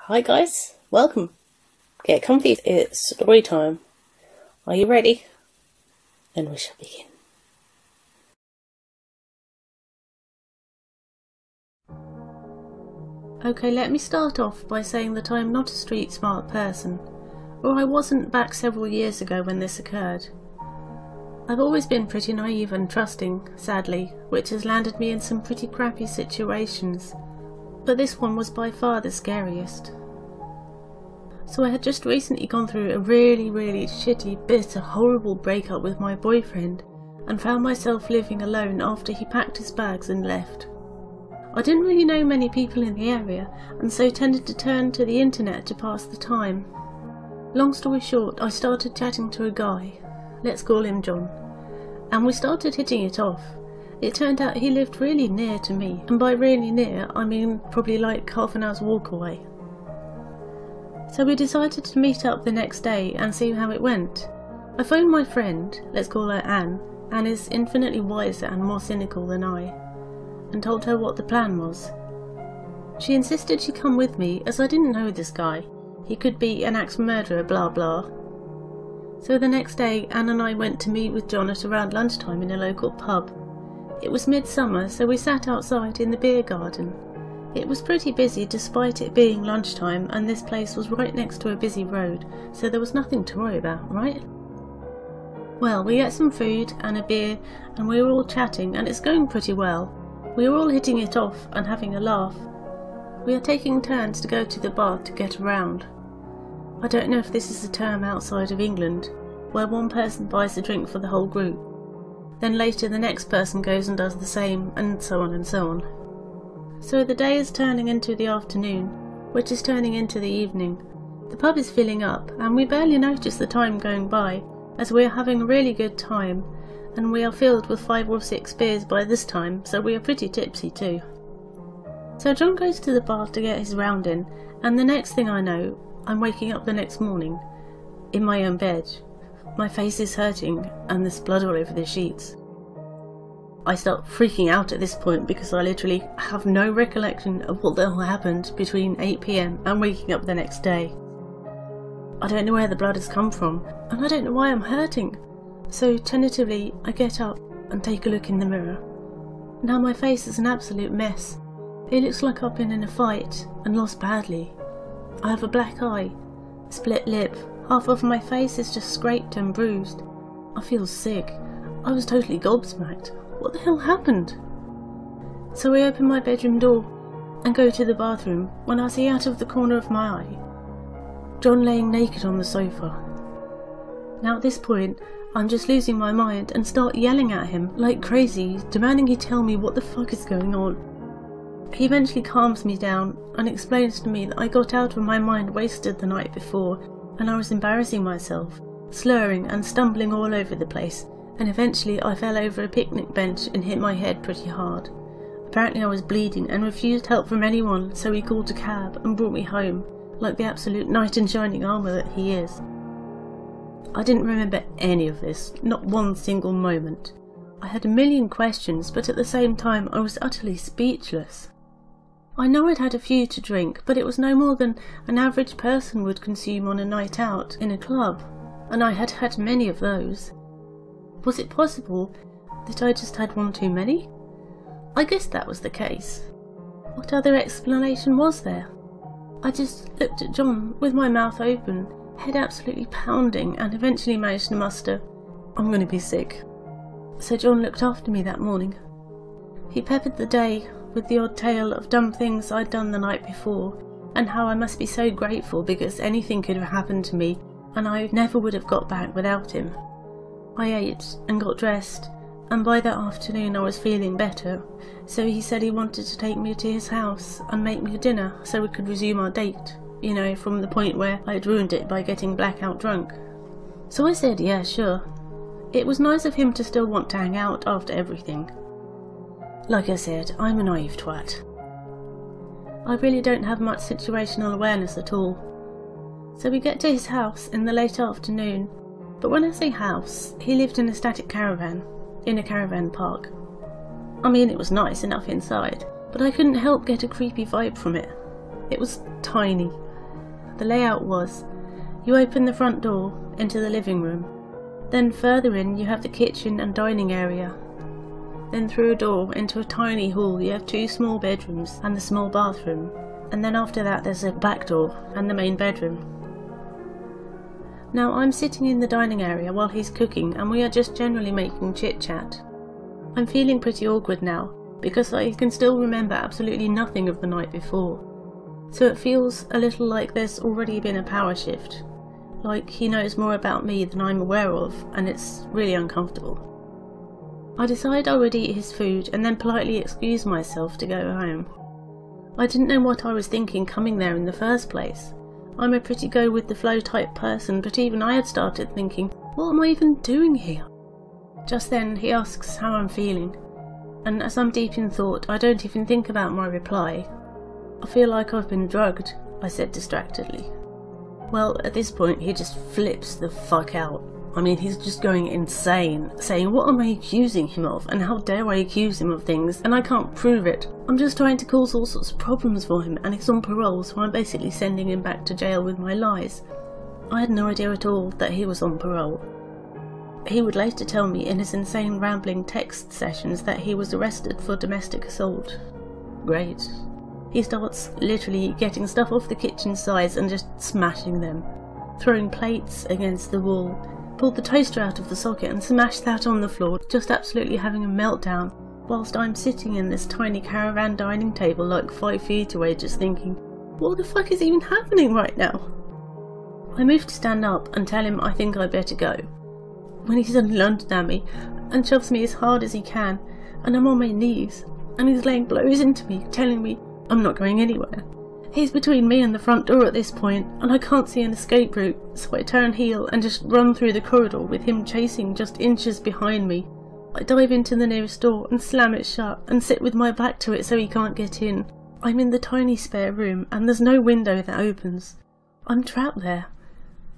Hi guys, welcome. Get comfy, it's story time. Are you ready? Then we shall begin. Okay, let me start off by saying that I am not a street smart person, or I wasn't back several years ago when this occurred. I've always been pretty naive and trusting, sadly, which has landed me in some pretty crappy situations, but this one was by far the scariest. So I had just recently gone through a really shitty, bitter, horrible breakup with my boyfriend and found myself living alone after he packed his bags and left. I didn't really know many people in the area and so tended to turn to the internet to pass the time. Long story short, I started chatting to a guy, let's call him John, and we started hitting it off. It turned out he lived really near to me, and by really near I mean probably like half an hour's walk away. So we decided to meet up the next day and see how it went. I phoned my friend, let's call her Anne. Anne is infinitely wiser and more cynical than I, and told her what the plan was. She insisted she come with me as I didn't know this guy. He could be an axe murderer, blah blah. So the next day Anne and I went to meet with John at around lunchtime in a local pub. It was midsummer, so we sat outside in the beer garden. It was pretty busy despite it being lunchtime, and this place was right next to a busy road, so there was nothing to worry about, right? Well, we ate some food and a beer and we were all chatting, and it's going pretty well. We were all hitting it off and having a laugh. We are taking turns to go to the bar to get around. I don't know if this is a term outside of England, where one person buys a drink for the whole group. Then later the next person goes and does the same, and so on and so on. So the day is turning into the afternoon, which is turning into the evening. The pub is filling up, and we barely notice the time going by, as we are having a really good time, and we are filled with 5 or 6 beers by this time, so we are pretty tipsy too. So John goes to the bar to get his round in, and the next thing I know, I'm waking up the next morning, in my own bed. My face is hurting, and there's blood all over the sheets. I start freaking out at this point because I literally have no recollection of what the hell happened between 8 PM and waking up the next day. I don't know where the blood has come from, and I don't know why I'm hurting. So tentatively I get up and take a look in the mirror. Now my face is an absolute mess. It looks like I've been in a fight and lost badly. I have a black eye, a split lip, half of my face is just scraped and bruised. I feel sick. I was totally gobsmacked. What the hell happened? So I open my bedroom door and go to the bathroom when I see out of the corner of my eye John laying naked on the sofa. Now at this point I'm just losing my mind and start yelling at him like crazy, demanding he tell me what the fuck is going on. He eventually calms me down and explains to me that I got out of my mind wasted the night before and I was embarrassing myself, slurring and stumbling all over the place. And eventually I fell over a picnic bench and hit my head pretty hard. Apparently I was bleeding and refused help from anyone, so he called a cab and brought me home, like the absolute knight in shining armour that he is. I didn't remember any of this, not one single moment. I had a million questions, but at the same time I was utterly speechless. I know I'd had a few to drink, but it was no more than an average person would consume on a night out in a club, and I had had many of those. Was it possible that I just had one too many? I guess that was the case. What other explanation was there? I just looked at John with my mouth open, head absolutely pounding, and eventually managed to muster, I'm going to be sick. So John looked after me that morning. He peppered the day with the odd tale of dumb things I'd done the night before, and how I must be so grateful because anything could have happened to me and I never would have got back without him. I ate and got dressed, and by that afternoon I was feeling better, so he said he wanted to take me to his house and make me dinner so we could resume our date, you know, from the point where I had ruined it by getting blackout drunk. So I said yeah, sure. It was nice of him to still want to hang out after everything. Like I said, I'm a naive twat. I really don't have much situational awareness at all. So we get to his house in the late afternoon. But when I say house, he lived in a static caravan, in a caravan park. I mean, it was nice enough inside, but I couldn't help get a creepy vibe from it. It was tiny, the layout was, you open the front door into the living room. Then further in you have the kitchen and dining area. Then through a door into a tiny hall you have 2 small bedrooms and the small bathroom. And then after that there's a back door and the main bedroom. Now I'm sitting in the dining area while he's cooking and we are just generally making chit chat. I'm feeling pretty awkward now because I can still remember absolutely nothing of the night before. So it feels a little like there's already been a power shift. Like he knows more about me than I'm aware of, and it's really uncomfortable. I decide I would eat his food and then politely excuse myself to go home. I didn't know what I was thinking coming there in the first place. I'm a pretty go-with-the-flow type person, but even I had started thinking, what am I even doing here? Just then he asks how I'm feeling, and as I'm deep in thought I don't even think about my reply. I feel like I've been drugged, I said distractedly. Well, at this point he just flips the fuck out. I mean, he's just going insane, saying what am I accusing him of, and how dare I accuse him of things, and I can't prove it. I'm just trying to cause all sorts of problems for him, and he's on parole, so I'm basically sending him back to jail with my lies. I had no idea at all that he was on parole. He would later tell me in his insane rambling text sessions that he was arrested for domestic assault. Great. He starts literally getting stuff off the kitchen sides and just smashing them. Throwing plates against the wall, pulled the toaster out of the socket and smashed that on the floor, just absolutely having a meltdown, whilst I'm sitting in this tiny caravan dining table like 5 feet away just thinking, what the fuck is even happening right now? I move to stand up and tell him I think I better go, when he suddenly lunges at me and shoves me as hard as he can, and I'm on my knees, and he's laying blows into me, telling me I'm not going anywhere. He's between me and the front door at this point, and I can't see an escape route, so I turn heel and just run through the corridor with him chasing just inches behind me. I dive into the nearest door and slam it shut and sit with my back to it so he can't get in. I'm in the tiny spare room and there's no window that opens. I'm trapped there.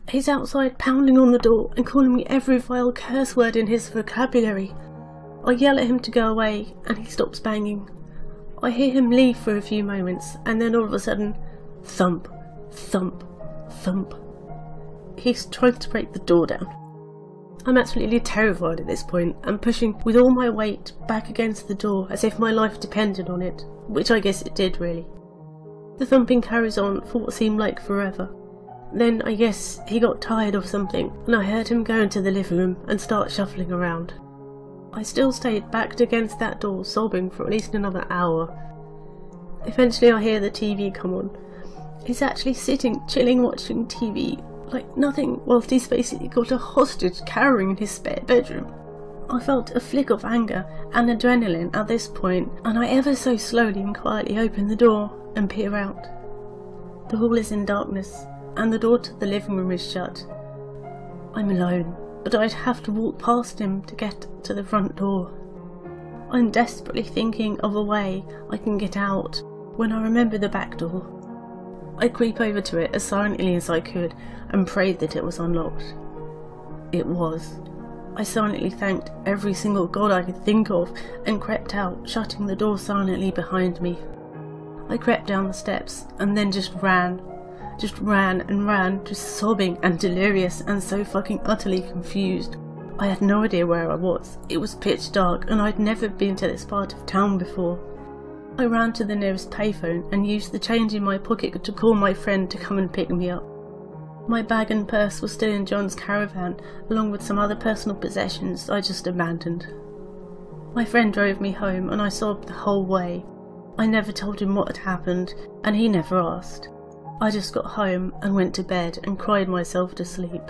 He's outside pounding on the door and calling me every vile curse word in his vocabulary. I yell at him to go away and he stops banging. I hear him leave for a few moments and then all of a sudden, thump, thump, thump. He's trying to break the door down. I'm absolutely terrified at this point and pushing with all my weight back against the door as if my life depended on it, which I guess it did really. The thumping carries on for what seemed like forever. Then I guess he got tired of something and I heard him go into the living room and start shuffling around. I still stayed backed against that door sobbing for at least another hour. Eventually I hear the TV come on. He's actually sitting, chilling, watching TV like nothing whilst he's basically got a hostage cowering in his spare bedroom. I felt a flick of anger and adrenaline at this point, and I ever so slowly and quietly open the door and peer out. The hall is in darkness and the door to the living room is shut. I'm alone, but I'd have to walk past him to get to the front door. I'm desperately thinking of a way I can get out when I remember the back door. I creep over to it as silently as I could and prayed that it was unlocked. It was. I silently thanked every single god I could think of and crept out, shutting the door silently behind me. I crept down the steps and then just ran and ran, just sobbing and delirious and so fucking utterly confused. I had no idea where I was. It was pitch dark and I'd never been to this part of town before. I ran to the nearest payphone and used the change in my pocket to call my friend to come and pick me up. My bag and purse were still in John's caravan, along with some other personal possessions I just abandoned. My friend drove me home and I sobbed the whole way. I never told him what had happened and he never asked. I just got home and went to bed and cried myself to sleep.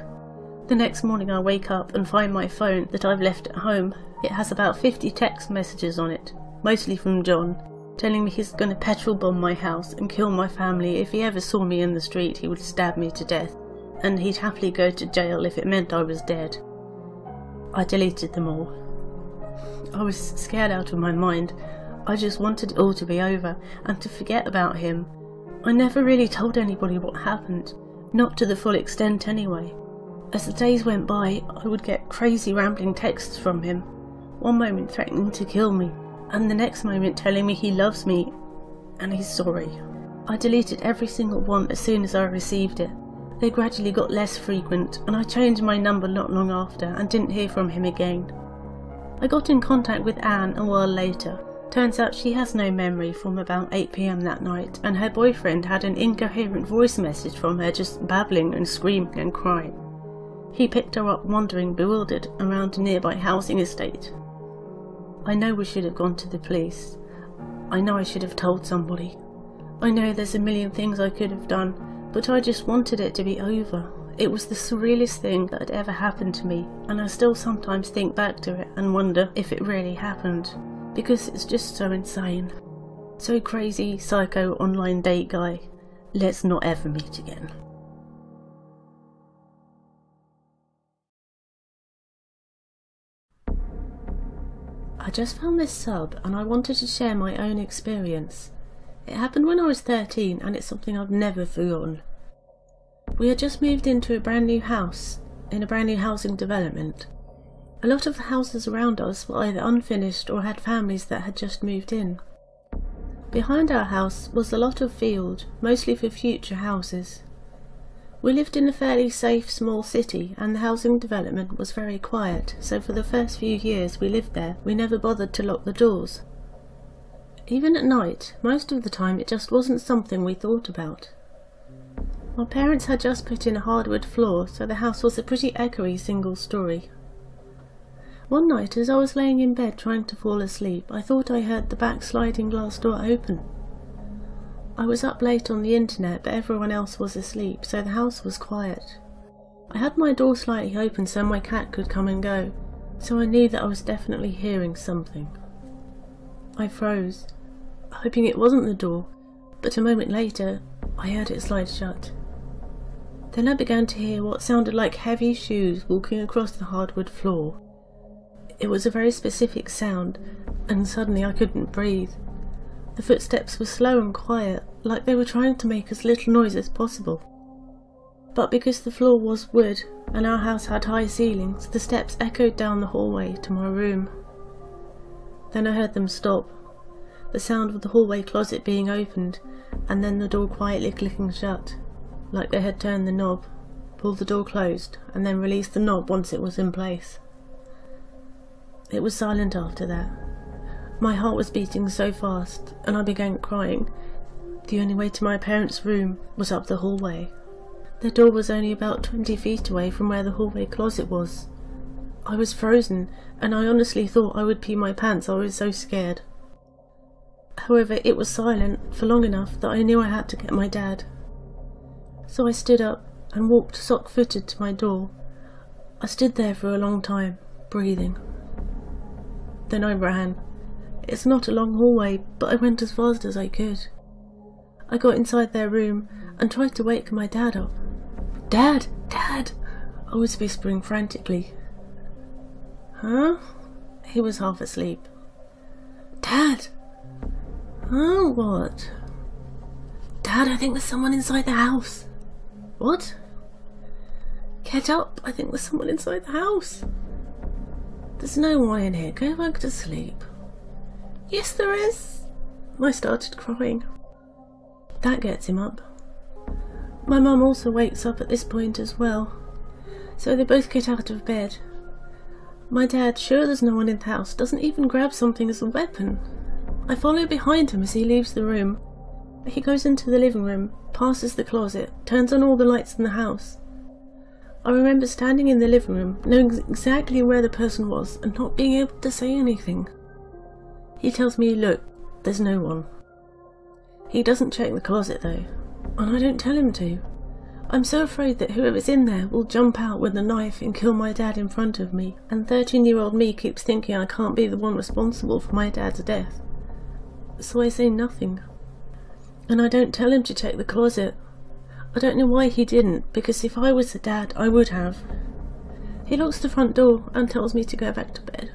The next morning I wake up and find my phone that I've left at home. It has about 50 text messages on it, mostly from John, telling me he's going to petrol bomb my house and kill my family. If he ever saw me in the street he would stab me to death, and he'd happily go to jail if it meant I was dead. I deleted them all. I was scared out of my mind. I just wanted it all to be over and to forget about him. I never really told anybody what happened, not to the full extent anyway. As the days went by, I would get crazy rambling texts from him, one moment threatening to kill me, and the next moment telling me he loves me and he's sorry. I deleted every single one as soon as I received it. They gradually got less frequent, and I changed my number not long after and didn't hear from him again. I got in contact with Anne a while later. Turns out she has no memory from about 8 PM that night, and her boyfriend had an incoherent voice message from her just babbling and screaming and crying. He picked her up wandering bewildered around a nearby housing estate. I know we should have gone to the police. I know I should have told somebody. I know there's a million things I could have done, but I just wanted it to be over. It was the surrealest thing that had ever happened to me, and I still sometimes think back to it and wonder if it really happened, because it's just so insane. So crazy, psycho online date guy. Let's not ever meet again. I just found this sub and I wanted to share my own experience. It happened when I was 13 and it's something I've never forgotten. We had just moved into a brand new house, in a brand new housing development. A lot of the houses around us were either unfinished or had families that had just moved in. Behind our house was a lot of field, mostly for future houses. We lived in a fairly safe small city and the housing development was very quiet, so for the first few years we lived there we never bothered to lock the doors. Even at night, most of the time it just wasn't something we thought about. My parents had just put in a hardwood floor, so the house was a pretty echoey single story. One night as I was laying in bed trying to fall asleep, I thought I heard the back sliding glass door open. I was up late on the internet, but everyone else was asleep, so the house was quiet. I had my door slightly open so my cat could come and go, so I knew that I was definitely hearing something. I froze, hoping it wasn't the door, but a moment later I heard it slide shut. Then I began to hear what sounded like heavy shoes walking across the hardwood floor. It was a very specific sound, and suddenly I couldn't breathe. The footsteps were slow and quiet, like they were trying to make as little noise as possible. But because the floor was wood, and our house had high ceilings, the steps echoed down the hallway to my room. Then I heard them stop, the sound of the hallway closet being opened, and then the door quietly clicking shut, like they had turned the knob, pulled the door closed, and then released the knob once it was in place. It was silent after that. My heart was beating so fast, and I began crying. The only way to my parents' room was up the hallway. The door was only about 20 feet away from where the hallway closet was. I was frozen, and I honestly thought I would pee my pants. I was so scared. However, it was silent for long enough that I knew I had to get my dad. So I stood up and walked sock-footed to my door. I stood there for a long time, breathing. Then I ran. It's not a long hallway, but I went as fast as I could. I got inside their room and tried to wake my dad up. "Dad! Dad!" I was whispering frantically. "Huh?" He was half asleep. "Dad!" "Huh? What?" "Dad, I think there's someone inside the house." "What?" "Get up, I think there's someone inside the house." "There's no one in here, go back to sleep." "Yes, there is." I started crying. That gets him up. My mum also wakes up at this point as well, so they both get out of bed. My dad, sure there's no one in the house, doesn't even grab something as a weapon. I follow behind him as he leaves the room. He goes into the living room, passes the closet, turns on all the lights in the house. I remember standing in the living room, knowing exactly where the person was and not being able to say anything. He tells me, "Look, there's no one." He doesn't check the closet though, and I don't tell him to. I'm so afraid that whoever's in there will jump out with a knife and kill my dad in front of me, and 13-year-old me keeps thinking I can't be the one responsible for my dad's death. So I say nothing. And I don't tell him to check the closet. I don't know why he didn't, because if I was the dad, I would have. He locks the front door and tells me to go back to bed.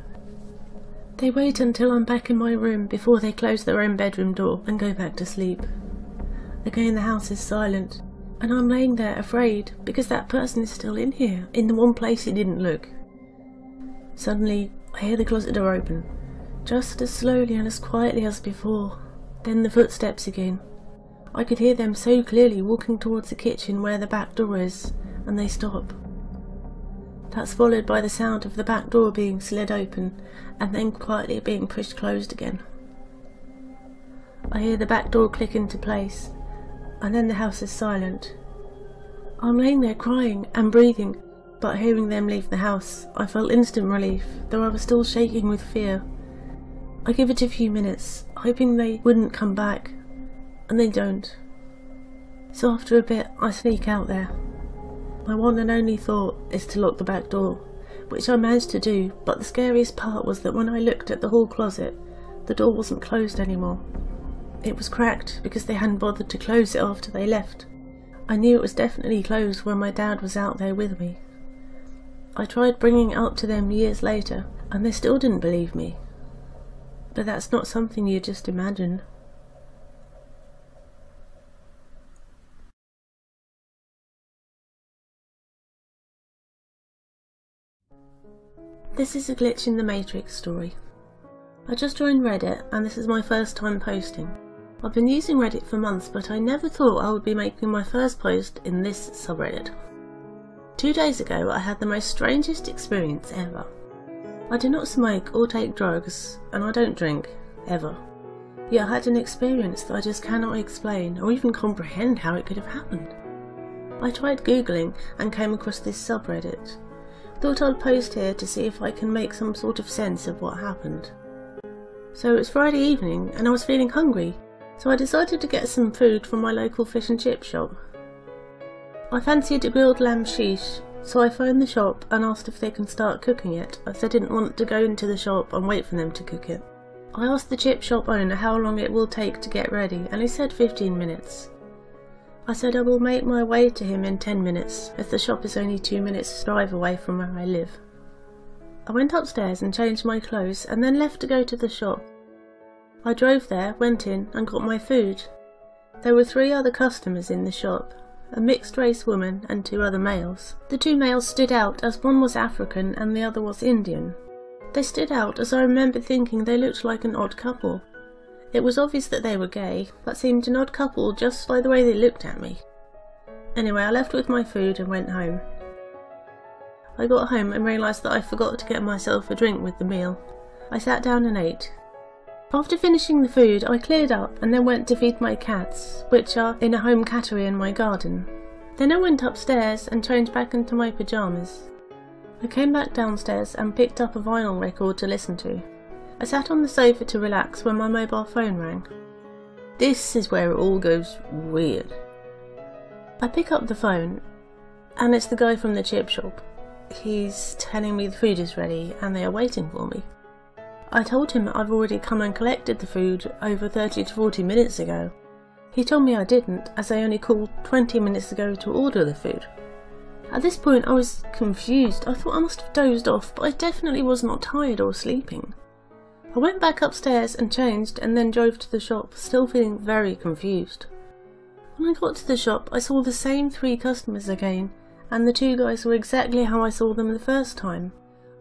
They wait until I'm back in my room before they close their own bedroom door and go back to sleep. Again the house is silent, and I'm laying there afraid because that person is still in here, in the one place he didn't look. Suddenly, I hear the closet door open, just as slowly and as quietly as before. Then the footsteps again. I could hear them so clearly walking towards the kitchen where the back door is, and they stop. That's followed by the sound of the back door being slid open and then quietly being pushed closed again. I hear the back door click into place, and then the house is silent. I'm laying there crying and breathing, but hearing them leave the house, I felt instant relief, though I was still shaking with fear. I give it a few minutes, hoping they wouldn't come back, and they don't. So after a bit, I sneak out there. My one and only thought is to lock the back door, which I managed to do, but the scariest part was that when I looked at the hall closet, the door wasn't closed anymore. It was cracked because they hadn't bothered to close it after they left. I knew it was definitely closed when my dad was out there with me. I tried bringing it up to them years later, and they still didn't believe me. But that's not something you just imagine. This is a glitch in the Matrix story. I just joined Reddit, and this is my first time posting. I've been using Reddit for months, but I never thought I would be making my first post in this subreddit. 2 days ago I had the most strangest experience ever. I do not smoke or take drugs, and I don't drink, ever. Yet I had an experience that I just cannot explain or even comprehend how it could have happened. I tried googling and came across this subreddit. Thought I'd post here to see if I can make some sort of sense of what happened. So it was Friday evening and I was feeling hungry, so I decided to get some food from my local fish and chip shop. I fancied a grilled lamb sheesh, so I phoned the shop and asked if they can start cooking it, as I didn't want to go into the shop and wait for them to cook it. I asked the chip shop owner how long it will take to get ready, and he said 15 minutes. I said I will make my way to him in 10 minutes, as the shop is only 2 minutes drive away from where I live. I went upstairs and changed my clothes and then left to go to the shop. I drove there, went in and got my food. There were 3 other customers in the shop, a mixed race woman and 2 other males. The 2 males stood out as one was African and the other was Indian. They stood out as I remember thinking they looked like an odd couple. It was obvious that they were gay, but seemed an odd couple just by the way they looked at me. Anyway, I left with my food and went home. I got home and realised that I forgot to get myself a drink with the meal. I sat down and ate. After finishing the food, I cleared up and then went to feed my cats, which are in a home cattery in my garden. Then I went upstairs and changed back into my pyjamas. I came back downstairs and picked up a vinyl record to listen to. I sat on the sofa to relax when my mobile phone rang. This is where it all goes weird. I pick up the phone, and it's the guy from the chip shop. He's telling me the food is ready and they are waiting for me. I told him I've already come and collected the food over 30 to 40 minutes ago. He told me I didn't, as I only called 20 minutes ago to order the food. At this point I was confused. I thought I must have dozed off, but I definitely was not tired or sleeping. I went back upstairs and changed and then drove to the shop, still feeling very confused. When I got to the shop, I saw the same 3 customers again, and the 2 guys were exactly how I saw them the first time.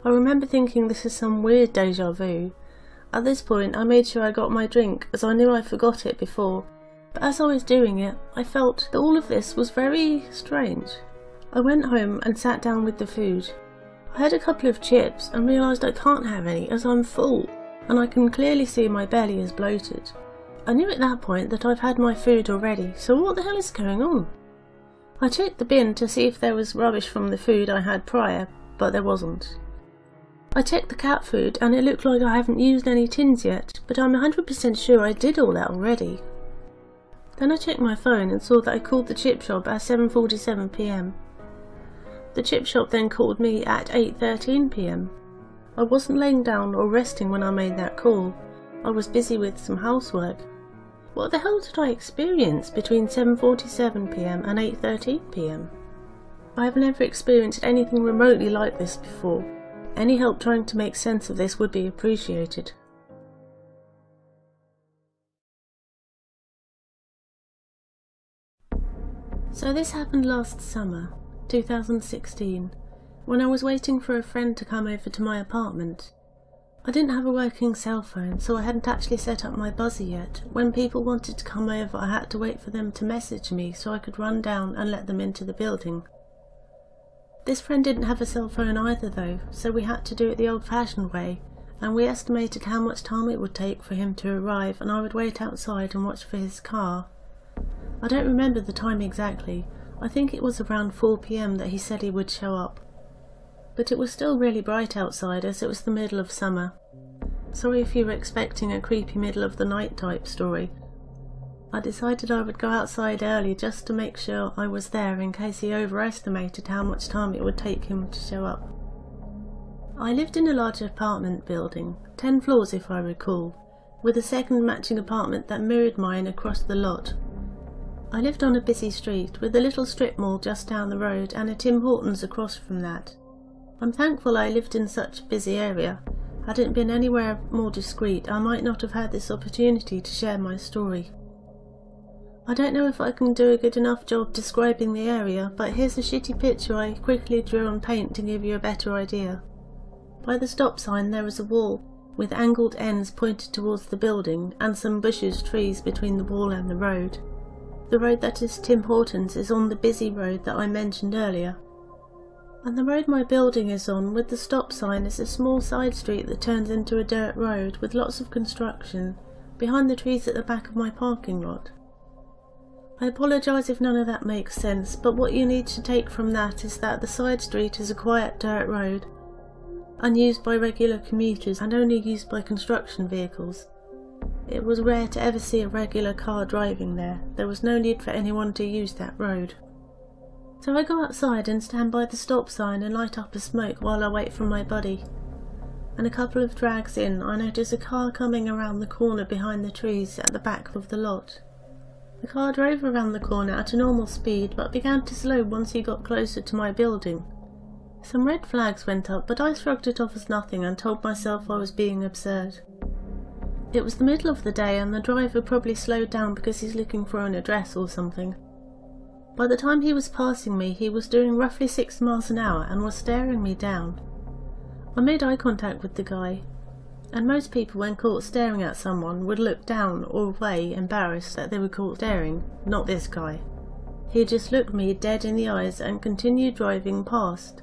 I remember thinking this is some weird deja vu. At this point I made sure I got my drink, as I knew I forgot it before, but as I was doing it, I felt that all of this was very strange. I went home and sat down with the food. I had a couple of chips and realised I can't have any as I'm full, and I can clearly see my belly is bloated. I knew at that point that I've had my food already, so what the hell is going on? I checked the bin to see if there was rubbish from the food I had prior, but there wasn't. I checked the cat food and it looked like I haven't used any tins yet, but I'm 100% sure I did all that already. Then I checked my phone and saw that I called the chip shop at 7:47 PM. The chip shop then called me at 8:13 PM. I wasn't laying down or resting when I made that call. I was busy with some housework. What the hell did I experience between 7:47 PM and 8:13 PM? I have never experienced anything remotely like this before. Any help trying to make sense of this would be appreciated. So this happened last summer, 2016. When I was waiting for a friend to come over to my apartment. I didn't have a working cell phone, so I hadn't actually set up my buzzer yet. When people wanted to come over, I had to wait for them to message me so I could run down and let them into the building. This friend didn't have a cell phone either though, so we had to do it the old-fashioned way, and we estimated how much time it would take for him to arrive, and I would wait outside and watch for his car. I don't remember the time exactly. I think it was around 4 PM that he said he would show up. But it was still really bright outside as it was the middle of summer. Sorry if you were expecting a creepy middle of the night type story. I decided I would go outside early just to make sure I was there in case he overestimated how much time it would take him to show up. I lived in a large apartment building, 10 floors if I recall, with a second matching apartment that mirrored mine across the lot. I lived on a busy street with a little strip mall just down the road and a Tim Hortons across from that. I'm thankful I lived in such a busy area. Had it been anywhere more discreet, I might not have had this opportunity to share my story. I don't know if I can do a good enough job describing the area, but here's a shitty picture I quickly drew on paint to give you a better idea. By the stop sign there is a wall with angled ends pointed towards the building and some bushes, trees between the wall and the road. The road that is Tim Hortons is on the busy road that I mentioned earlier. And the road my building is on, with the stop sign, is a small side street that turns into a dirt road with lots of construction, behind the trees at the back of my parking lot. I apologise if none of that makes sense, but what you need to take from that is that the side street is a quiet dirt road, unused by regular commuters and only used by construction vehicles. It was rare to ever see a regular car driving there. There was no need for anyone to use that road. So I go outside and stand by the stop sign and light up a smoke while I wait for my buddy. And a couple of drags in, I notice a car coming around the corner behind the trees at the back of the lot. The car drove around the corner at a normal speed but began to slow once he got closer to my building. Some red flags went up, but I shrugged it off as nothing and told myself I was being absurd. It was the middle of the day and the driver probably slowed down because he's looking for an address or something. By the time he was passing me, he was doing roughly 6 miles an hour and was staring me down. I made eye contact with the guy, and most people when caught staring at someone would look down or away, embarrassed that they were caught staring. Not this guy. He just looked me dead in the eyes and continued driving past.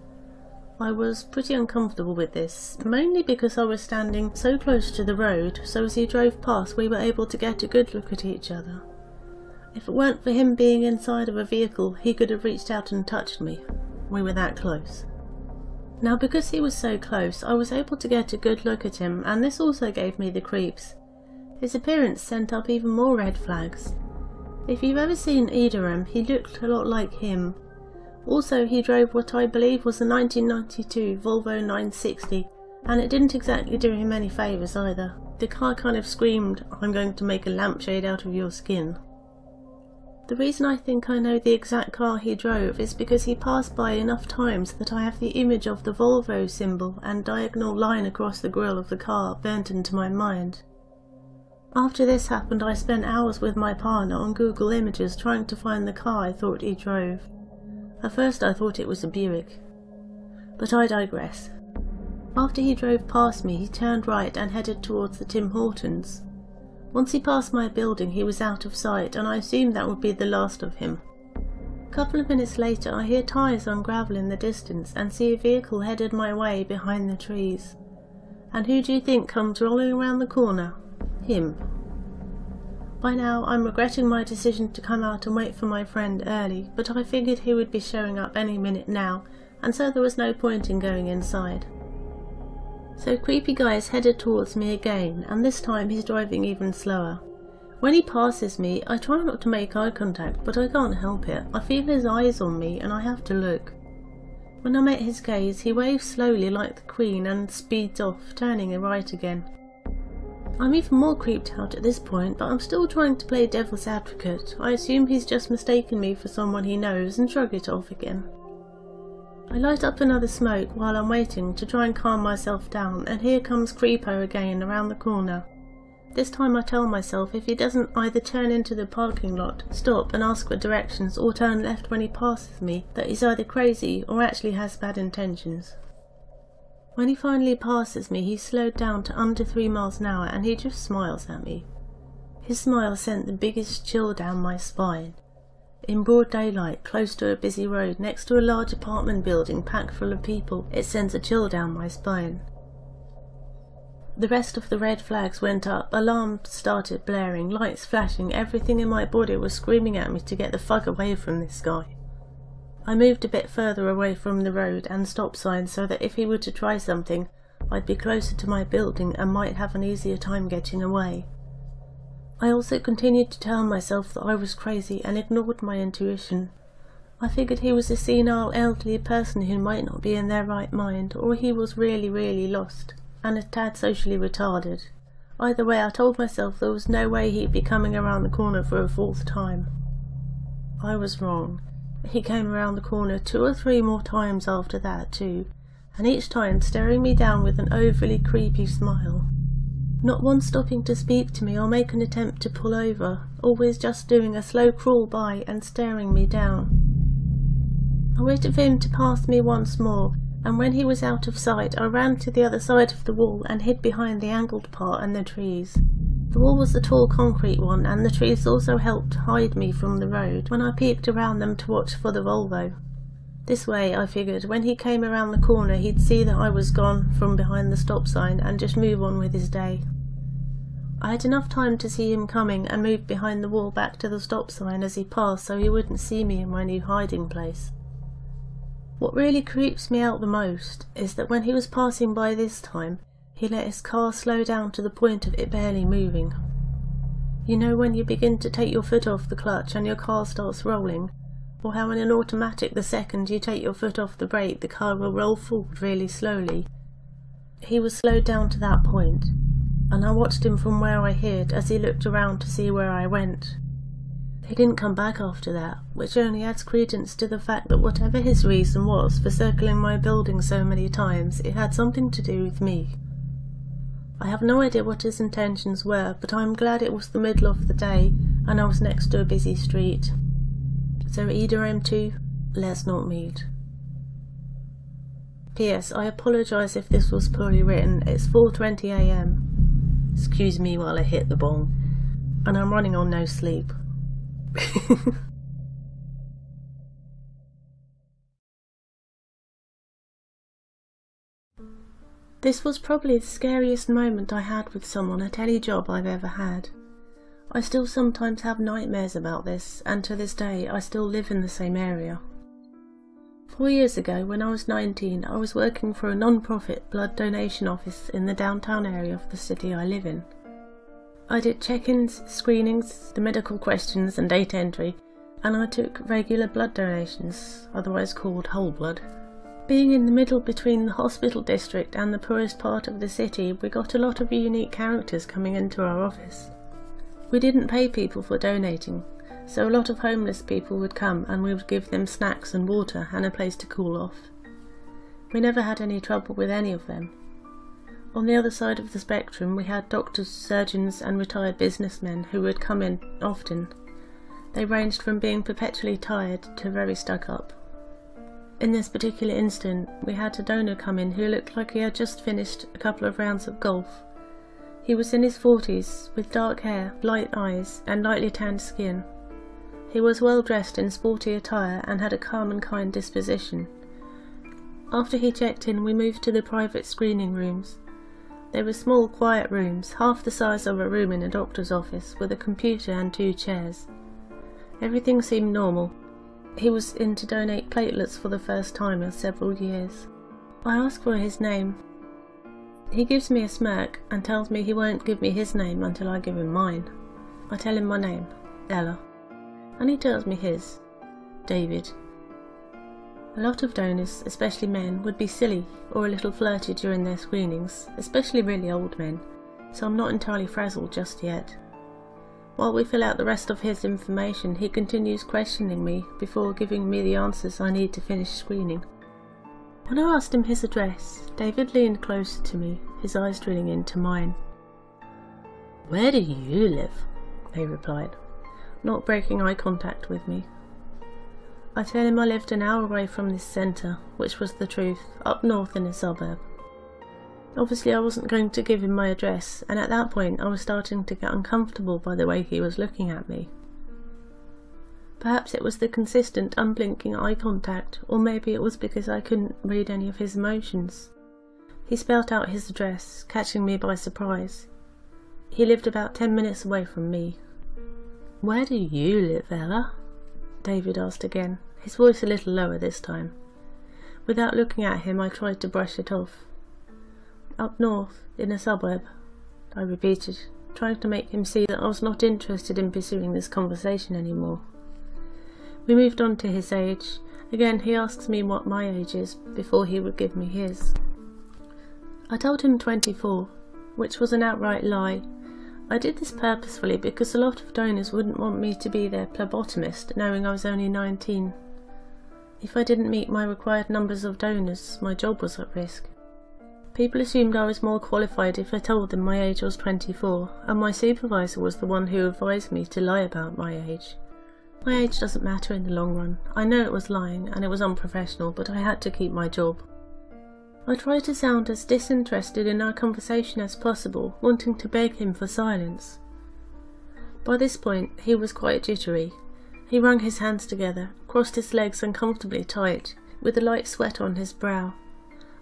I was pretty uncomfortable with this, mainly because I was standing so close to the road, so as he drove past we were able to get a good look at each other. If it weren't for him being inside of a vehicle, he could have reached out and touched me. We were that close. Now because he was so close, I was able to get a good look at him, and this also gave me the creeps. His appearance sent up even more red flags. If you've ever seen Edaram, he looked a lot like him. Also, he drove what I believe was a 1992 Volvo 960, and it didn't exactly do him any favours either. The car kind of screamed, "I'm going to make a lampshade out of your skin." The reason I think I know the exact car he drove is because he passed by enough times that I have the image of the Volvo symbol and diagonal line across the grille of the car burnt into my mind. After this happened, I spent hours with my partner on Google Images trying to find the car I thought he drove. At first I thought it was a Buick. But I digress. After he drove past me, he turned right and headed towards the Tim Hortons. Once he passed my building, he was out of sight, and I assumed that would be the last of him. A couple of minutes later, I hear tyres on gravel in the distance and see a vehicle headed my way behind the trees. And who do you think comes rolling around the corner? Him. By now, I'm regretting my decision to come out and wait for my friend early, but I figured he would be showing up any minute now, and so there was no point in going inside. So creepy guy is headed towards me again, and this time he's driving even slower. When he passes me, I try not to make eye contact, but I can't help it. I feel his eyes on me and I have to look. When I met his gaze, he waves slowly like the Queen and speeds off, turning right again. I'm even more creeped out at this point, but I'm still trying to play devil's advocate. I assume he's just mistaken me for someone he knows and shrug it off again. I light up another smoke while I'm waiting to try and calm myself down, and here comes Creepo again around the corner. This time I tell myself if he doesn't either turn into the parking lot, stop and ask for directions, or turn left when he passes me, that he's either crazy or actually has bad intentions. When he finally passes me, he slowed down to under 3 miles an hour and he just smiles at me. His smile sent the biggest chill down my spine. In broad daylight, close to a busy road, next to a large apartment building packed full of people, it sends a chill down my spine. The rest of the red flags went up, alarms started blaring, lights flashing, everything in my body was screaming at me to get the fuck away from this guy. I moved a bit further away from the road and stop signs so that if he were to try something, I'd be closer to my building and might have an easier time getting away. I also continued to tell myself that I was crazy and ignored my intuition. I figured he was a senile elderly person who might not be in their right mind, or he was really lost, and a tad socially retarded. Either way, I told myself there was no way he'd be coming around the corner for a 4th time. I was wrong. He came around the corner 2 or 3 more times after that too, and each time staring me down with an overly creepy smile. Not once stopping to speak to me or make an attempt to pull over, always just doing a slow crawl by and staring me down. I waited for him to pass me once more, and when he was out of sight I ran to the other side of the wall and hid behind the angled part and the trees. The wall was a tall concrete one, and the trees also helped hide me from the road when I peeped around them to watch for the Volvo. This way, I figured, when he came around the corner he'd see that I was gone from behind the stop sign and just move on with his day. I had enough time to see him coming and moved behind the wall back to the stop sign as he passed so he wouldn't see me in my new hiding place. What really creeps me out the most is that when he was passing by this time, he let his car slow down to the point of it barely moving. You know when you begin to take your foot off the clutch and your car starts rolling, or how in an automatic the second you take your foot off the brake the car will roll forward really slowly. He was slowed down to that point, and I watched him from where I hid as he looked around to see where I went. He didn't come back after that, which only adds credence to the fact that whatever his reason was for circling my building so many times, it had something to do with me. I have no idea what his intentions were, but I'm glad it was the middle of the day and I was next to a busy street. So either I'm to, let's not meet. P.S. I apologise if this was poorly written. It's 4:20 AM. Excuse me while I hit the bong. And I'm running on no sleep. This was probably the scariest moment I had with someone at any job I've ever had. I still sometimes have nightmares about this, and to this day I still live in the same area. 4 years ago, when I was 19, I was working for a non-profit blood donation office in the downtown area of the city I live in. I did check-ins, screenings, the medical questions and date entry, and I took regular blood donations, otherwise called whole blood. Being in the middle between the hospital district and the poorest part of the city, we got a lot of unique characters coming into our office. We didn't pay people for donating, so a lot of homeless people would come and we would give them snacks and water and a place to cool off. We never had any trouble with any of them. On the other side of the spectrum we had doctors, surgeons and retired businessmen who would come in often. They ranged from being perpetually tired to very stuck up. In this particular instant, we had a donor come in who looked like he had just finished a couple of rounds of golf. He was in his 40s, with dark hair, light eyes, and lightly tanned skin. He was well dressed in sporty attire and had a calm and kind disposition. After he checked in, we moved to the private screening rooms. They were small, quiet rooms, half the size of a room in a doctor's office, with a computer and 2 chairs. Everything seemed normal. He was in to donate platelets for the first time in several years. I ask for his name. He gives me a smirk and tells me he won't give me his name until I give him mine. I tell him my name, Ella, and he tells me his, David. A lot of donors, especially men, would be silly or a little flirty during their screenings, especially really old men, so I'm not entirely frazzled just yet. While we fill out the rest of his information, he continues questioning me before giving me the answers I need to finish screening. When I asked him his address, David leaned closer to me, his eyes drilling into mine. "Where do you live?" he replied, not breaking eye contact with me. I tell him I lived an hour away from this centre, which was the truth, up north in a suburb. Obviously I wasn't going to give him my address, and at that point I was starting to get uncomfortable by the way he was looking at me. Perhaps it was the consistent unblinking eye contact, or maybe it was because I couldn't read any of his emotions. He spelt out his address, catching me by surprise. He lived about 10 minutes away from me. "Where do you live, Ella?" David asked again, his voice a little lower this time. Without looking at him, I tried to brush it off. "Up north, in a suburb," I repeated, trying to make him see that I was not interested in pursuing this conversation anymore. We moved on to his age. Again, he asks me what my age is before he would give me his. I told him 24, which was an outright lie. I did this purposefully because a lot of donors wouldn't want me to be their phlebotomist, knowing I was only 19. If I didn't meet my required numbers of donors, my job was at risk. People assumed I was more qualified if I told them my age was 24, and my supervisor was the one who advised me to lie about my age. My age doesn't matter in the long run. I know it was lying, and it was unprofessional, but I had to keep my job. I tried to sound as disinterested in our conversation as possible, wanting to beg him for silence. By this point, he was quite jittery. He wrung his hands together, crossed his legs uncomfortably tight, with a light sweat on his brow.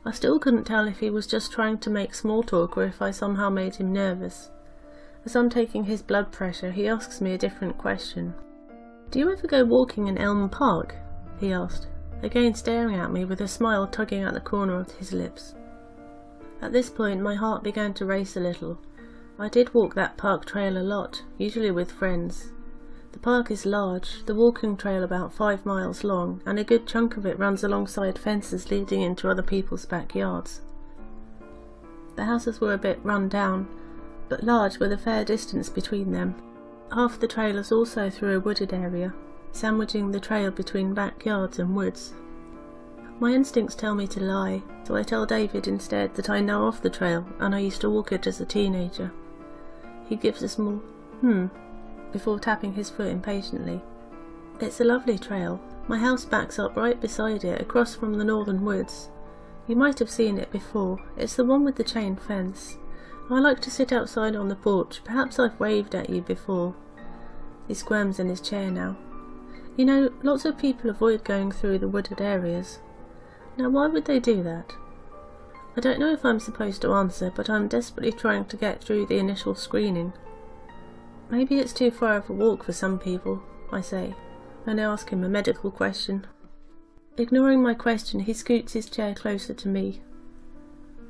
I still couldn't tell if he was just trying to make small talk or if I somehow made him nervous. As I'm taking his blood pressure, he asks me a different question. "Do you ever go walking in Elm Park?" he asked, again staring at me with a smile tugging at the corner of his lips. At this point my heart began to race a little. I did walk that park trail a lot, usually with friends. The park is large, the walking trail about 5 miles long, and a good chunk of it runs alongside fences leading into other people's backyards. The houses were a bit run down, but large with a fair distance between them. Half the trail is also through a wooded area, sandwiching the trail between backyards and woods. My instincts tell me to lie, so I tell David instead that I know of the trail and I used to walk it as a teenager. He gives a small before tapping his foot impatiently. It's a lovely trail. My house backs up right beside it, across from the northern woods. You might have seen it before. It's the one with the chain fence. I like to sit outside on the porch. Perhaps I've waved at you before. He squirms in his chair now. You know, lots of people avoid going through the wooded areas. Now why would they do that? I don't know if I'm supposed to answer, but I'm desperately trying to get through the initial screening. Maybe it's too far of a walk for some people, I say, and I ask him a medical question. Ignoring my question, he scoots his chair closer to me.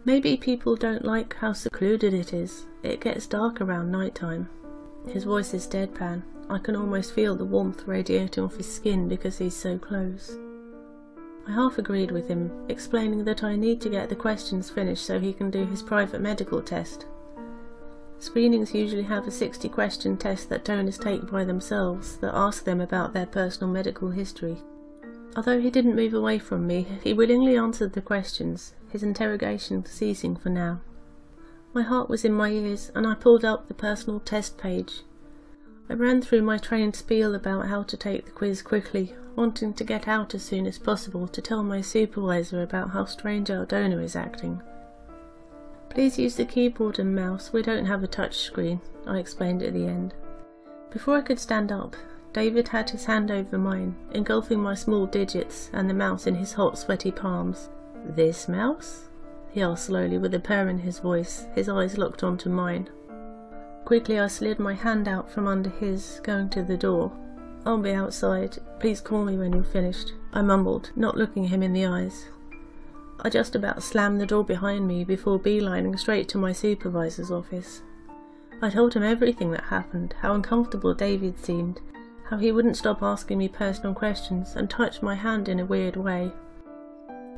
Maybe people don't like how secluded it is. It gets dark around night time. His voice is deadpan. I can almost feel the warmth radiating off his skin because he's so close. I half agreed with him, explaining that I need to get the questions finished so he can do his private medical test. Screenings usually have a 60-question test that donors take by themselves that asks them about their personal medical history. Although he didn't move away from me, he willingly answered the questions, his interrogation ceasing for now. My heart was in my ears, and I pulled out the personal test page. I ran through my trained spiel about how to take the quiz quickly, wanting to get out as soon as possible to tell my supervisor about how strange our donor is acting. "Please use the keyboard and mouse, we don't have a touch screen," I explained at the end. Before I could stand up, David had his hand over mine, engulfing my small digits and the mouse in his hot, sweaty palms. "This mouse?" he asked slowly with a purr in his voice, his eyes locked onto mine. Quickly I slid my hand out from under his, going to the door. "I'll be outside. Please call me when you're finished," I mumbled, not looking him in the eyes. I just about slammed the door behind me before beelining straight to my supervisor's office. I told him everything that happened, how uncomfortable David seemed, how he wouldn't stop asking me personal questions and touched my hand in a weird way.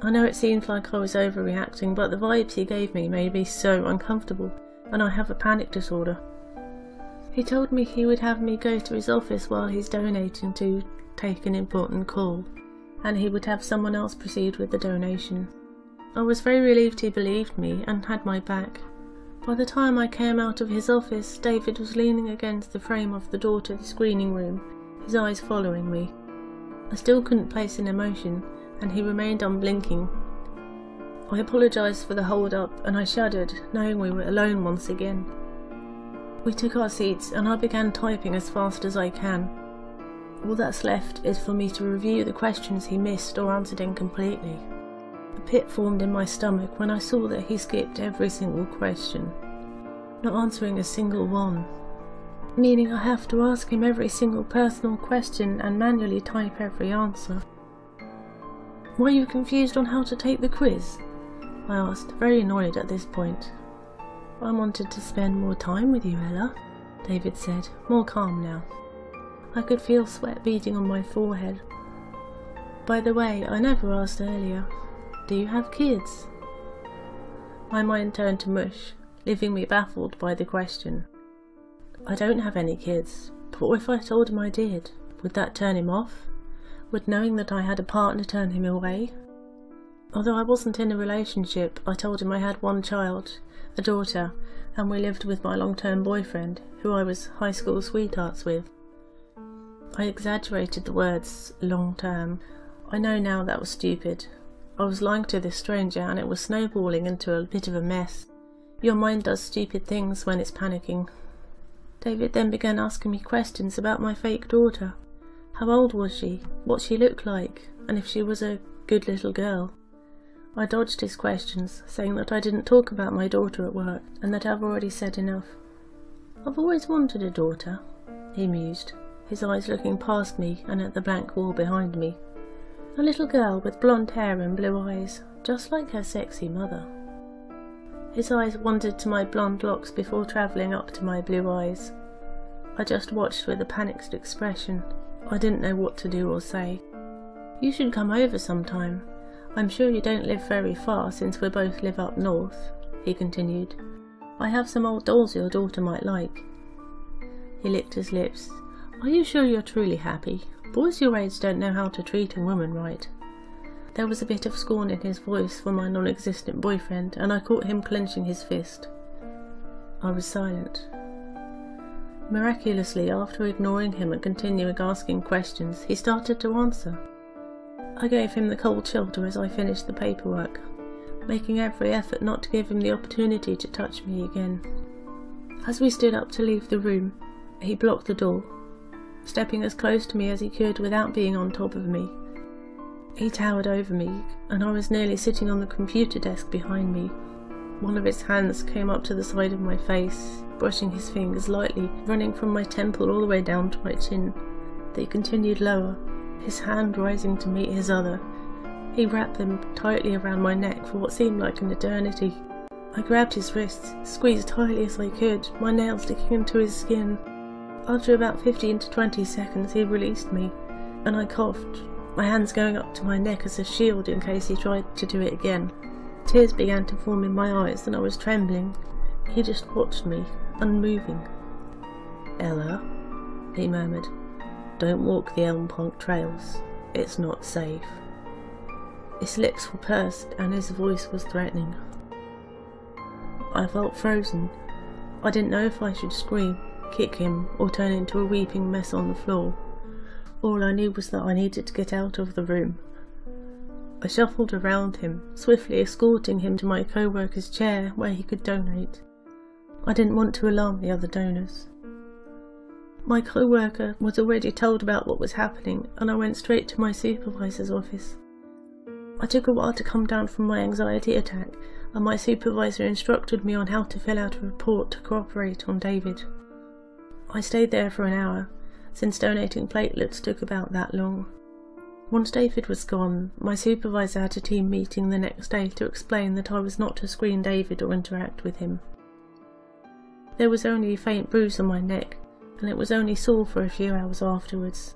I know it seemed like I was overreacting, but the vibes he gave me made me so uncomfortable, and I have a panic disorder. He told me he would have me go to his office while he's donating to take an important call, and he would have someone else proceed with the donation. I was very relieved he believed me and had my back. By the time I came out of his office, David was leaning against the frame of the door to the screening room, his eyes following me. I still couldn't place an emotion, and he remained unblinking. I apologised for the hold-up and I shuddered, knowing we were alone once again. We took our seats and I began typing as fast as I can. All that's left is for me to review the questions he missed or answered incompletely. A pit formed in my stomach when I saw that he skipped every single question, not answering a single one, meaning I have to ask him every single personal question and manually type every answer. "Were you confused on how to take the quiz?" I asked, very annoyed at this point. "I wanted to spend more time with you, Ella," David said, more calm now. I could feel sweat beading on my forehead. "By the way, I never asked earlier. Do you have kids?" My mind turned to mush, leaving me baffled by the question. "I don't have any kids, but what if I told him I did? Would that turn him off? Would knowing that I had a partner turn him away?" Although I wasn't in a relationship, I told him I had one child, a daughter, and we lived with my long-term boyfriend, who I was high school sweethearts with. I exaggerated the words long-term. I know now that was stupid. I was lying to this stranger and it was snowballing into a bit of a mess. Your mind does stupid things when it's panicking. David then began asking me questions about my fake daughter. How old was she, what she looked like, and if she was a good little girl. I dodged his questions, saying that I didn't talk about my daughter at work, and that I've already said enough. "I've always wanted a daughter," he mused, his eyes looking past me and at the blank wall behind me. "A little girl with blonde hair and blue eyes, just like her sexy mother." His eyes wandered to my blonde locks before travelling up to my blue eyes. I just watched with a panicked expression. I didn't know what to do or say. "You should come over sometime. I'm sure you don't live very far since we both live up north," he continued. "I have some old dolls your daughter might like." He licked his lips. "Are you sure you're truly happy? Boys your age don't know how to treat a woman right." There was a bit of scorn in his voice for my non-existent boyfriend, and I caught him clenching his fist. I was silent. Miraculously, after ignoring him and continuing asking questions, he started to answer. I gave him the cold shoulder as I finished the paperwork, making every effort not to give him the opportunity to touch me again. As we stood up to leave the room, he blocked the door, stepping as close to me as he could without being on top of me. He towered over me, and I was nearly sitting on the computer desk behind me. One of his hands came up to the side of my face, brushing his fingers lightly, running from my temple all the way down to my chin. They continued lower, his hand rising to meet his other. He wrapped them tightly around my neck for what seemed like an eternity. I grabbed his wrists, squeezed tightly as I could, my nails sticking into his skin. After about 15 to 20 seconds he released me, and I coughed, my hands going up to my neck as a shield in case he tried to do it again. Tears began to form in my eyes and I was trembling. He just watched me, unmoving. "Ella," he murmured, "don't walk the Elm Park trails. It's not safe." His lips were pursed and his voice was threatening. I felt frozen. I didn't know if I should scream, kick him, or turn into a weeping mess on the floor. All I knew was that I needed to get out of the room. I shuffled around him, swiftly escorting him to my co-worker's chair where he could donate. I didn't want to alarm the other donors. My co-worker was already told about what was happening, and I went straight to my supervisor's office. I took a while to come down from my anxiety attack, and my supervisor instructed me on how to fill out a report to cooperate on David. I stayed there for an hour, since donating platelets took about that long. Once David was gone, my supervisor had a team meeting the next day to explain that I was not to screen David or interact with him. There was only a faint bruise on my neck, and it was only sore for a few hours afterwards.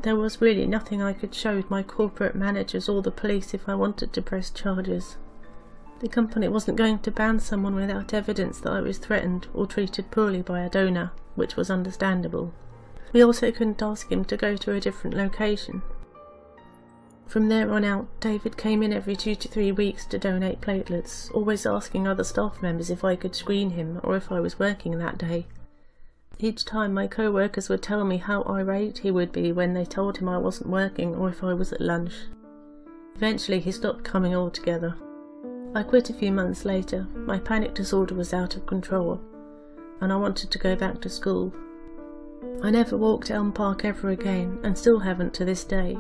There was really nothing I could show my corporate managers or the police if I wanted to press charges. The company wasn't going to ban someone without evidence that I was threatened or treated poorly by a donor, which was understandable. We also couldn't ask him to go to a different location. From there on out, David came in every 2 to 3 weeks to donate platelets, always asking other staff members if I could screen him or if I was working that day. Each time my co-workers would tell me how irate he would be when they told him I wasn't working or if I was at lunch. Eventually he stopped coming altogether. I quit a few months later. My panic disorder was out of control, and I wanted to go back to school. I never walked Elm Park ever again, and still haven't to this day.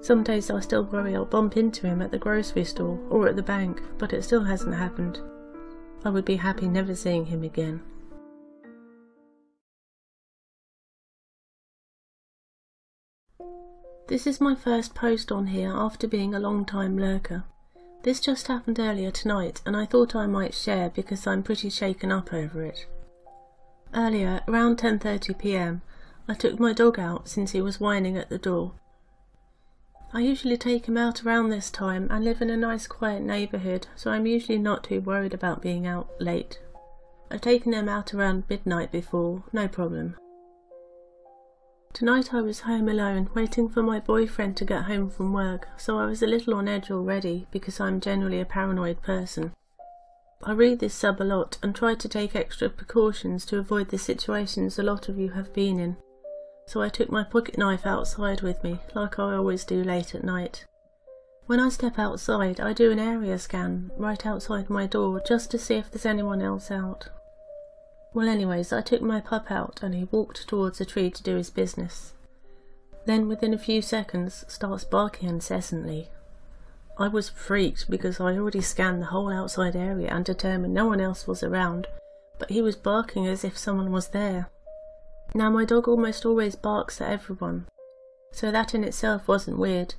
Some days I still worry I'll bump into him at the grocery store or at the bank, but it still hasn't happened. I would be happy never seeing him again. This is my first post on here after being a long-time lurker. This just happened earlier tonight, and I thought I might share because I'm pretty shaken up over it. Earlier, around 10:30 p.m, I took my dog out since he was whining at the door. I usually take him out around this time and live in a nice quiet neighbourhood, so I'm usually not too worried about being out late. I've taken him out around midnight before, no problem. Tonight I was home alone, waiting for my boyfriend to get home from work, so I was a little on edge already because I'm generally a paranoid person. I read this sub a lot and try to take extra precautions to avoid the situations a lot of you have been in. So I took my pocket knife outside with me, like I always do late at night. When I step outside, I do an area scan right outside my door just to see if there's anyone else out. Well, anyways, I took my pup out and he walked towards a tree to do his business. Then within a few seconds starts barking incessantly. I was freaked because I already scanned the whole outside area and determined no one else was around, but he was barking as if someone was there. Now my dog almost always barks at everyone, so that in itself wasn't weird,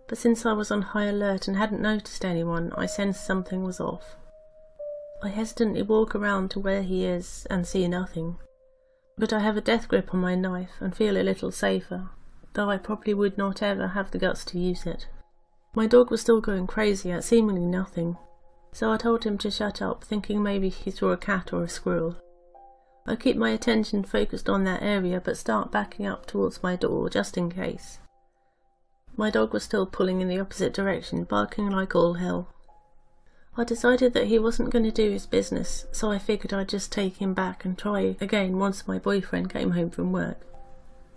but since I was on high alert and hadn't noticed anyone, I sensed something was off. I hesitantly walk around to where he is and see nothing, but I have a death grip on my knife and feel a little safer, though I probably would not ever have the guts to use it. My dog was still going crazy at seemingly nothing, so I told him to shut up, thinking maybe he saw a cat or a squirrel. I keep my attention focused on that area but start backing up towards my door just in case. My dog was still pulling in the opposite direction, barking like all hell. I decided that he wasn't going to do his business, so I figured I'd just take him back and try again once my boyfriend came home from work.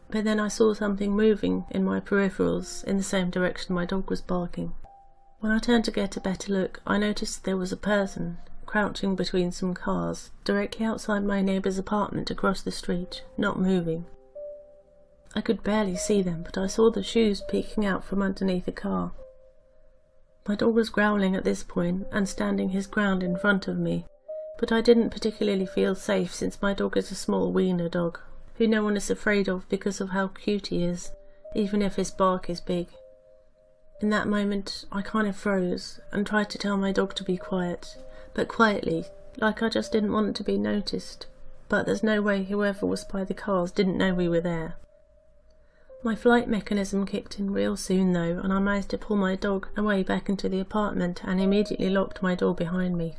But then I saw something moving in my peripherals in the same direction my dog was barking. When I turned to get a better look, I noticed there was a person crouching between some cars directly outside my neighbour's apartment across the street, not moving. I could barely see them, but I saw the shoes peeking out from underneath a car. My dog was growling at this point and standing his ground in front of me, but I didn't particularly feel safe since my dog is a small wiener dog, who no one is afraid of because of how cute he is, even if his bark is big. In that moment, I kind of froze and tried to tell my dog to be quiet, but quietly, like I just didn't want to be noticed. But there's no way whoever was by the cars didn't know we were there. My flight mechanism kicked in real soon though, and I managed to pull my dog away back into the apartment and immediately locked my door behind me.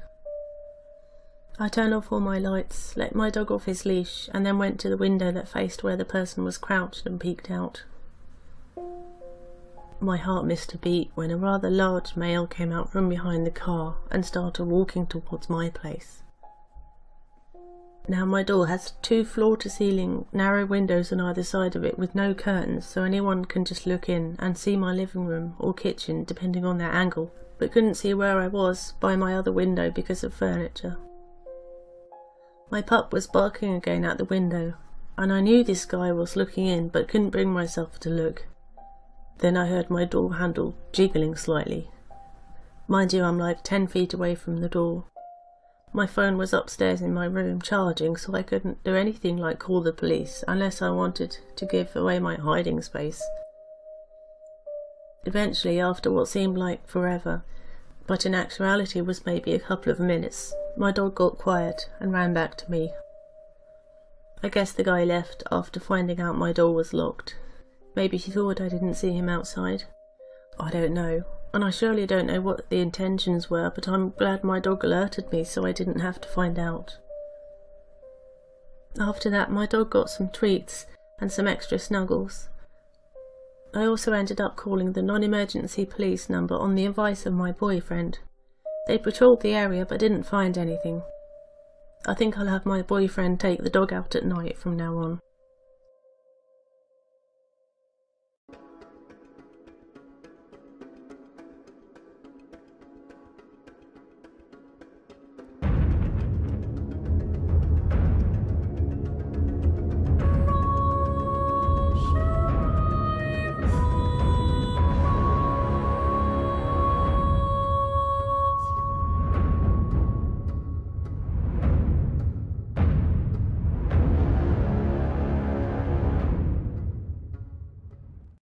I turned off all my lights, let my dog off his leash, and then went to the window that faced where the person was crouched and peeked out. My heart missed a beat when a rather large male came out from behind the car and started walking towards my place. Now my door has 2 floor-to-ceiling narrow windows on either side of it with no curtains, so anyone can just look in and see my living room or kitchen depending on their angle, but couldn't see where I was by my other window because of furniture. My pup was barking again out the window, and I knew this guy was looking in but couldn't bring myself to look. Then I heard my door handle jiggling slightly. Mind you, I'm like 10 feet away from the door. My phone was upstairs in my room charging, so I couldn't do anything like call the police unless I wanted to give away my hiding space. Eventually, after what seemed like forever, but in actuality was maybe a couple of minutes, my dog got quiet and ran back to me. I guess the guy left after finding out my door was locked. Maybe he thought I didn't see him outside. I don't know. And I surely don't know what the intentions were, but I'm glad my dog alerted me so I didn't have to find out. After that, my dog got some treats and some extra snuggles. I also ended up calling the non-emergency police number on the advice of my boyfriend. They patrolled the area but didn't find anything. I think I'll have my boyfriend take the dog out at night from now on.